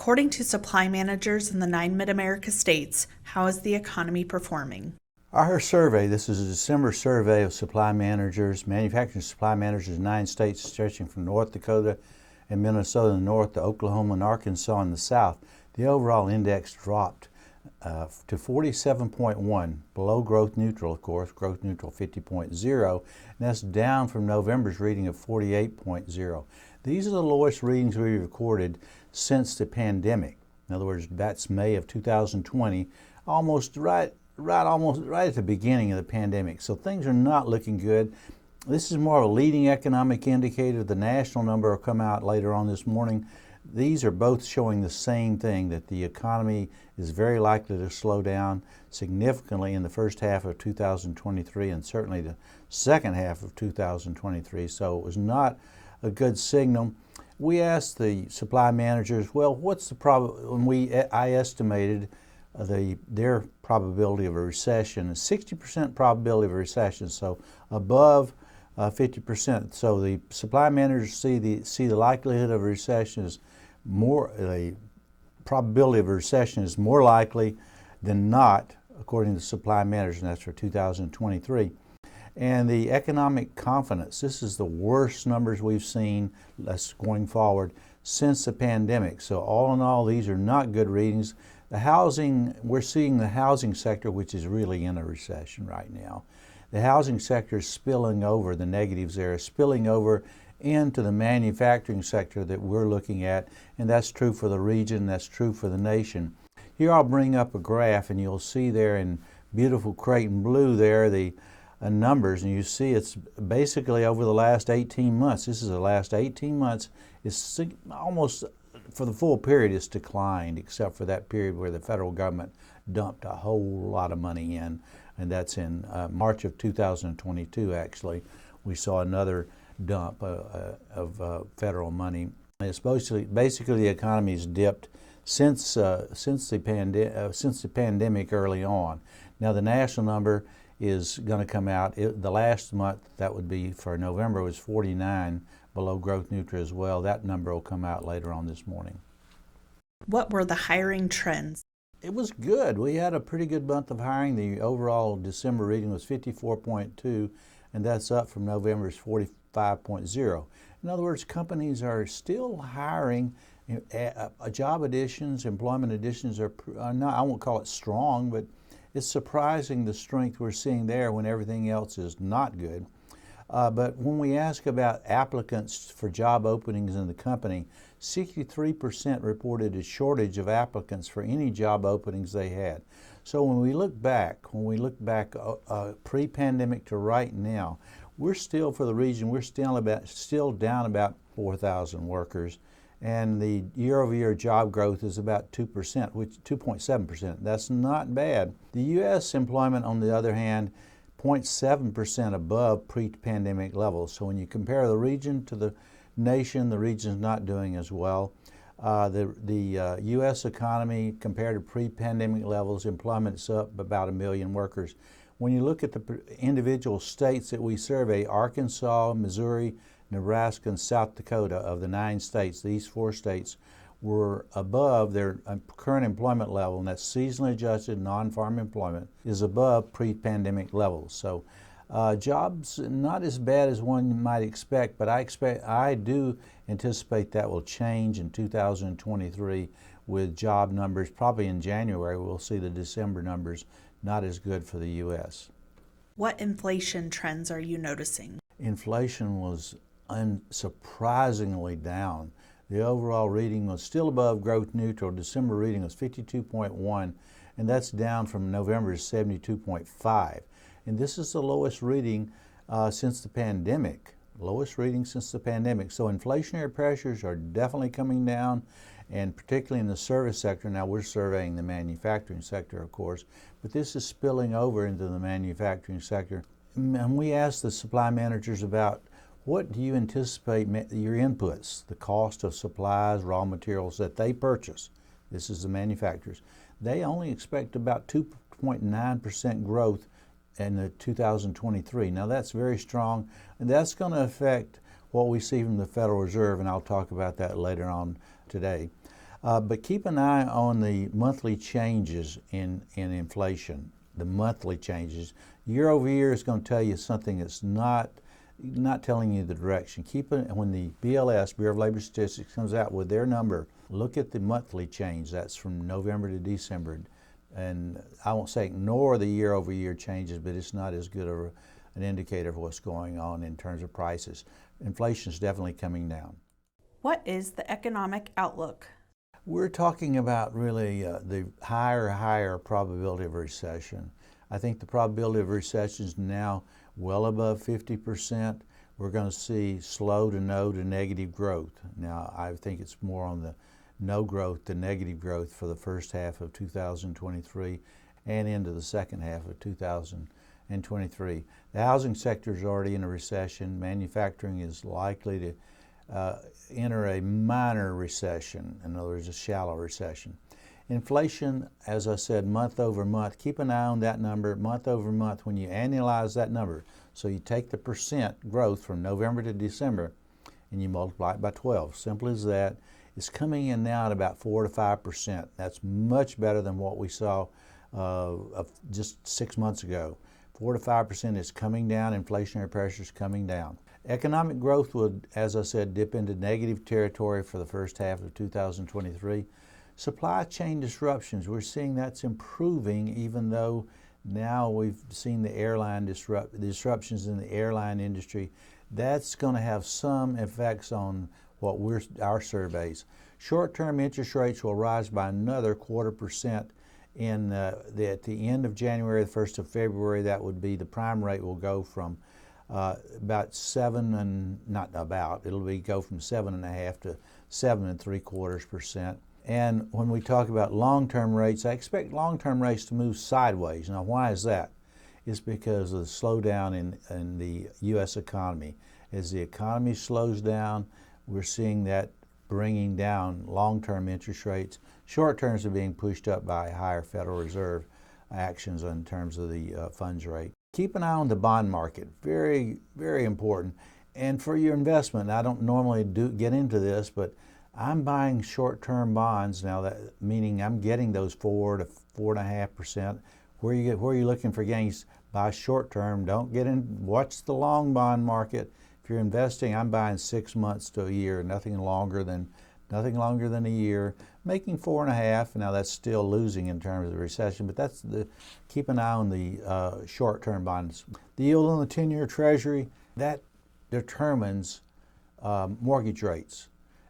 According to supply managers in the 9 Mid-America states, how is the economy performing? Our survey, this is a December survey of supply managers, manufacturing supply managers in 9 states stretching from North Dakota and Minnesota in the north to Oklahoma and Arkansas in the south. The overall index dropped to 47.1, below growth neutral, of course, growth neutral 50.0, and that's down from November's reading of 48.0. These are the lowest readings we recorded since the pandemic. In other words, that's May of 2020, almost right at the beginning of the pandemic. So things are not looking good. This is more of a leading economic indicator. The national number will come out later on this morning. These are both showing the same thing, that the economy is very likely to slow down significantly in the first half of 2023 and certainly the second half of 2023. So it was not a good signal. We asked the supply managers, well, what's the I estimated their probability of a recession, 60% probability of a recession, so above 50%. So the supply managers see the likelihood of a recession is more, the probability of a recession is more likely than not, according to supply managers, and that's for 2023. And the economic confidence, this is the worst numbers we've seen, that's going forward, since the pandemic. So all in all, these are not good readings. The housing, we're seeing the housing sector, which is really in a recession right now. The housing sector is spilling over, the negatives there are spilling over into the manufacturing sector that we're looking at, and that's true for the region, that's true for the nation. Here I'll bring up a graph, and you'll see there in beautiful Creighton blue there the numbers, and you see it's basically over the last 18 months. This is the last 18 months. It's almost, for the full period, it's declined, except for that period where the federal government dumped a whole lot of money in, and that's in March of 2022, actually. We saw another dump of federal money. And it's basically the economy's dipped since the pandemic early on. Now the national number is going to come out. The last month, that would be for November, was 49, below growth neutral as well. That number will come out later on this morning. What were the hiring trends? It was good. We had a pretty good month of hiring. The overall December reading was 54.2, and that's up from November's 45.0. In other words, companies are still hiring. Job additions, employment additions are not, I won't call it strong, but it's surprising the strength we're seeing there when everything else is not good. But when we ask about applicants for job openings in the company, 63% reported a shortage of applicants for any job openings they had. So when we look back pre-pandemic to right now, we're still, for the region, we're still down about 4,000 workers. And the year-over-year job growth is about 2%, which 2.7%. That's not bad. The U.S. employment, on the other hand, 0.7% above pre-pandemic levels. So when you compare the region to the nation, the region's not doing as well. The U.S. economy, compared to pre-pandemic levels, employment's up about 1 million workers. When you look at the individual states that we survey, Arkansas, Missouri, Nebraska, and South Dakota, of the 9 states, these 4 states were above their current employment level, and that's seasonally adjusted non-farm employment is above pre-pandemic levels. So jobs not as bad as one might expect, but I do anticipate that will change in 2023 with job numbers. Probably in January we'll see the December numbers not as good for the U.S. What inflation trends are you noticing? Inflation was unsurprisingly down. The overall reading was still above growth neutral. December reading was 52.1, and that's down from November's 72.5. And this is the lowest reading since the pandemic. Lowest reading since the pandemic. So inflationary pressures are definitely coming down, and particularly in the service sector. Now we're surveying the manufacturing sector, of course, but this is spilling over into the manufacturing sector. And we asked the supply managers about, what do you anticipate your inputs, the cost of supplies, raw materials that they purchase? This is the manufacturers. They only expect about 2.9% growth in the 2023. Now that's very strong, and that's going to affect what we see from the Federal Reserve, and I'll talk about that later on today. But keep an eye on the monthly changes in inflation, the monthly changes. Year over year is going to tell you something that's not telling you the direction. Keep it when the BLS, Bureau of Labor Statistics, comes out with their number. Look at the monthly change. That's from November to December. And I won't say ignore the year over year changes, but it's not as good of an indicator of what's going on in terms of prices. Inflation is definitely coming down. What is the economic outlook? We're talking about really the higher probability of a recession. I think the probability of recession is now well above 50%. We're going to see slow to no to negative growth. Now, I think it's more on the no growth to negative growth for the first half of 2023 and into the second half of 2023. The housing sector is already in a recession. Manufacturing is likely to enter a minor recession, in other words, a shallow recession. Inflation, as I said, month over month, keep an eye on that number month over month when you annualize that number. So you take the percent growth from November to December and you multiply it by 12. Simple as that. It's coming in now at about 4 to 5%. That's much better than what we saw just 6 months ago. 4 to 5% is coming down, inflationary pressure is coming down. Economic growth would, as I said, dip into negative territory for the first half of 2023. Supply chain disruptions, we're seeing that's improving, even though now we've seen the airline disruptions in the airline industry. That's going to have some effects on what our surveys. Short-term interest rates will rise by another 1/4% at the end of January, the 1st of February. That would be the prime rate will go from about 7 and not about, it'll be go from 7.5 to 7 3/4%. And when we talk about long-term rates, I expect long-term rates to move sideways. Now, why is that? It's because of the slowdown in the U.S. economy. As the economy slows down, we're seeing that bringing down long-term interest rates. Short-terms are being pushed up by higher Federal Reserve actions in terms of the funds rate. Keep an eye on the bond market. Very, very important. And for your investment, I don't normally get into this, but I'm buying short-term bonds now. That meaning I'm getting those 4 to 4.5%. Where are you looking for gains? Buy short-term. Don't get in. Watch the long bond market. If you're investing, I'm buying 6 months to a year. Nothing longer than a year. Making 4.5. Now that's still losing in terms of the recession, but keep an eye on the short-term bonds. The yield on the 10-year Treasury, that determines mortgage rates.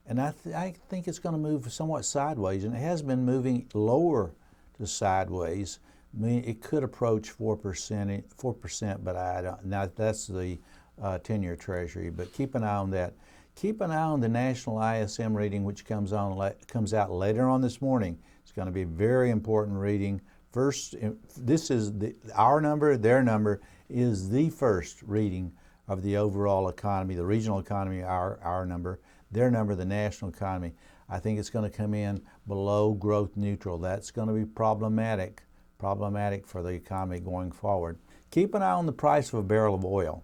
And I think it's going to move somewhat sideways, and it has been moving lower to sideways. I mean, it could approach 4%, but I don't. Now that's the 10-year Treasury, but keep an eye on that. Keep an eye on the national ISM reading, which comes out later on this morning. It's going to be a very important reading. First, this is our number. Their number is the first reading of the overall economy, the regional economy. Our number. Their number, the national economy. I think it's going to come in below growth neutral. That's going to be problematic for the economy going forward. Keep an eye on the price of a barrel of oil.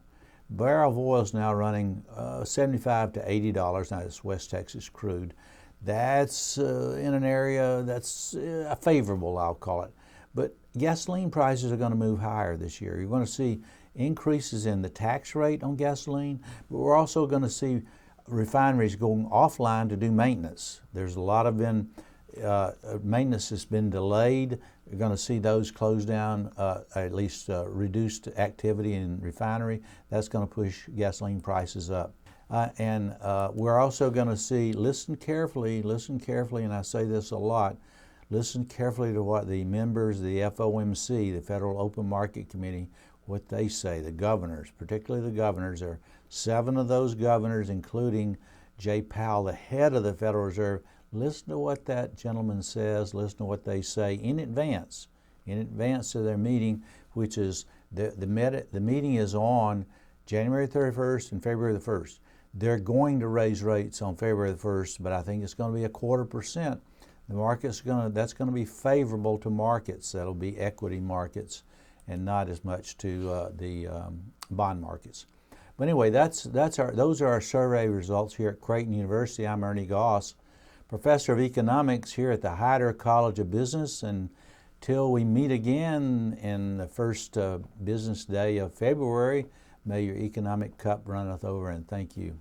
Barrel of oil is now running $75 to $80. Now it's West Texas crude. That's in an area that's favorable, I'll call it. But gasoline prices are going to move higher this year. You're going to see increases in the tax rate on gasoline, but we're also going to see refineries going offline to do maintenance. There's a lot of maintenance has been delayed. You're going to see those close down, at least reduced activity in refinery. That's going to push gasoline prices up. And we're also going to see, listen carefully, and I say this a lot, listen carefully to what the members of the FOMC, the Federal Open Market Committee, what they say, the governors, particularly the governors. There are 7 of those governors, including Jay Powell, the head of the Federal Reserve. Listen to what that gentleman says, listen to what they say in advance of their meeting, which is the meeting is on January 31st and February the 1st. They're going to raise rates on February the 1st, but I think it's going to be 1/4%. That's going to be favorable to markets. That'll be equity markets and not as much to the bond markets. But anyway, those are our survey results here at Creighton University. I'm Ernie Goss, professor of economics here at the Hyder College of Business. Until we meet again in the first business day of February, may your economic cup runneth over, and thank you.